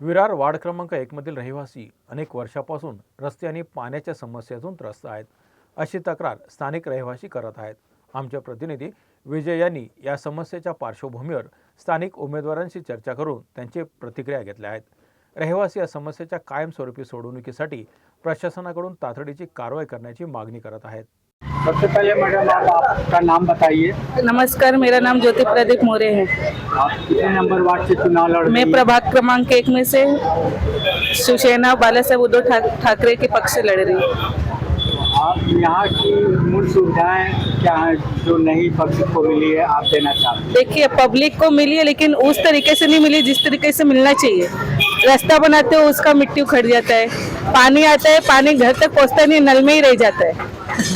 Virar ward क्रमांक 1 मधील रहिवासी अनेक वर्षापासून रस्ते आणि पाण्याच्या समस्येतून त्रस्त आहेत, अशी तक्रार स्थानिक रहिवासी करत आहेत। आमचे प्रतिनिधी विजय यांनी या समस्येच्या पार्श्वभूमीवर स्थानिक उमेदवारांशी चर्चा करून त्यांची प्रतिक्रिया घेतल्या आहेत। रहिवासी या समस्येच्या कायमस्वरूपी सोडवणुकीसाठी प्रशासनाकडून तातडीची कारवाई करण्याची मागणी करत आहेत। सबसे पहले मैडम आप आपका नाम बताइए। नमस्कार, मेरा नाम ज्योति प्रदीप मोरे है। आप कितने नंबर वार्ड से चुनाव लड़ रही हैं? मैं प्रभाग क्रमांक 1 में से शिवसेना बाला साहेब उद्धव ठाकरे के पक्ष से लड़ रही हूँ। आप यहाँ की मूल सुविधाएं क्या हैं जो नई पब्लिक को मिली है, आप देना चाहते हैं? देखिए, पब्लिक को मिली है लेकिन उस तरीके से नहीं मिली जिस तरीके से मिलना चाहिए। रास्ता बनाते हो उसका मिट्टी उखड़ जाता है, पानी आता है, पानी घर तक पहुँचता नहीं, नल में ही रह जाता है।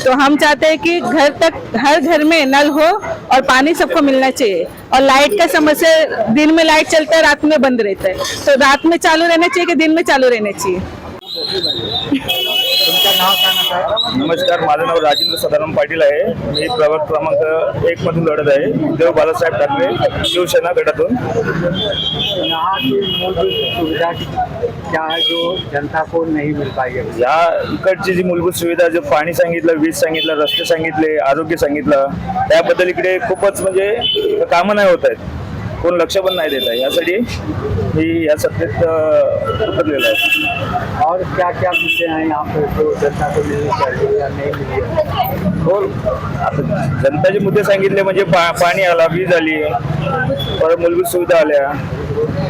तो हम चाहते हैं कि घर तक हर घर में नल हो और पानी सबको मिलना चाहिए। और लाइट का समस्या, दिन में लाइट चलता है, रात में बंद रहता है, तो रात में चालू रहना चाहिए कि दिन में चालू रहना चाहिए। तुमचं नाव सांगा साहेब। नमस्कार, माझं नाव राजेंद्र सदाराम पाटील आहे। मी प्रभाग क्रमांक 1 मधून लढत आहे, उद्धव बालासाहेब ठाकरे शिवसेना गटातून। यहाँ की मूलभूत सुविधा क्या है जो जनता को नहीं मिल पाई है? या इकडची जी मूलभूत सुविधा, जो पाणी सांगितलं, वीज सांगितलं, रस्ते सांगितले, आरोग्य सांगितलं, त्याबद्दल इकडे खूपच म्हणजे कामं नाही होत आहेत, कोण लक्ष पण नाही देत आहे। यासाठी मी या सत्तेत उतरलेलो आहे। और क्या क्या मुद्दे हैं यहाँ पे जो जनता को मिलनी चाहिए या नहीं मिली है? हो, आता जनताचे मुद्दे सांगितले म्हणजे पाणी आला, वीज आली, परत मूलभूत सुविधा आल्या।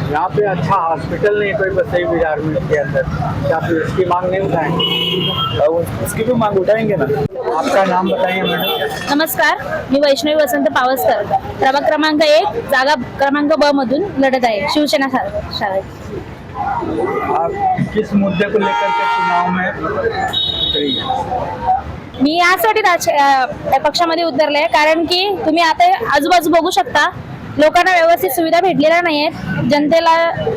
यहाँ पे अच्छा हॉस्पिटल नहीं कोई बसई विरार में के अंदर, क्या आप इसकी मांग नहीं उठाएंगे? उसकी भी मांग उठाएंगे ना। आपका नाम बताइए मैडम। नमस्कार, मी वैष्णवी वसंत पावसकर, प्रभाग क्रमांक 1 जागा क्रमांक ब मधून लढत आहे, शिवसेना शाळेत। आप किस मुद्दे को लेकर के चुनाव में उतरी हैं? मी यासाठी पक्षामध्ये उतरले आहे कारण की तुम्ही आता आजूबाजू बघू शकता, लोकांना व्यवस्थित सुविधा भेटलेल्या नाहीयेत, जनतेला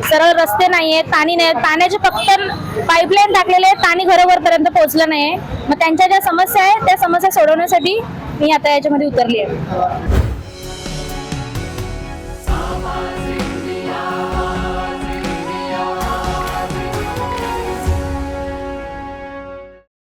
सरळ रस्ते नाहीयेत, पाणी नाही, पाण्याचे फक्त पाईपलाईन टाकलेले आहेत, पाणी घरोघरपर्यंत पोहोचलं नाहीये। मग त्यांच्या ज्या समस्या आहेत त्या समस्या सोडवण्यासाठी मी आता याच्यामध्ये उतरली आहे।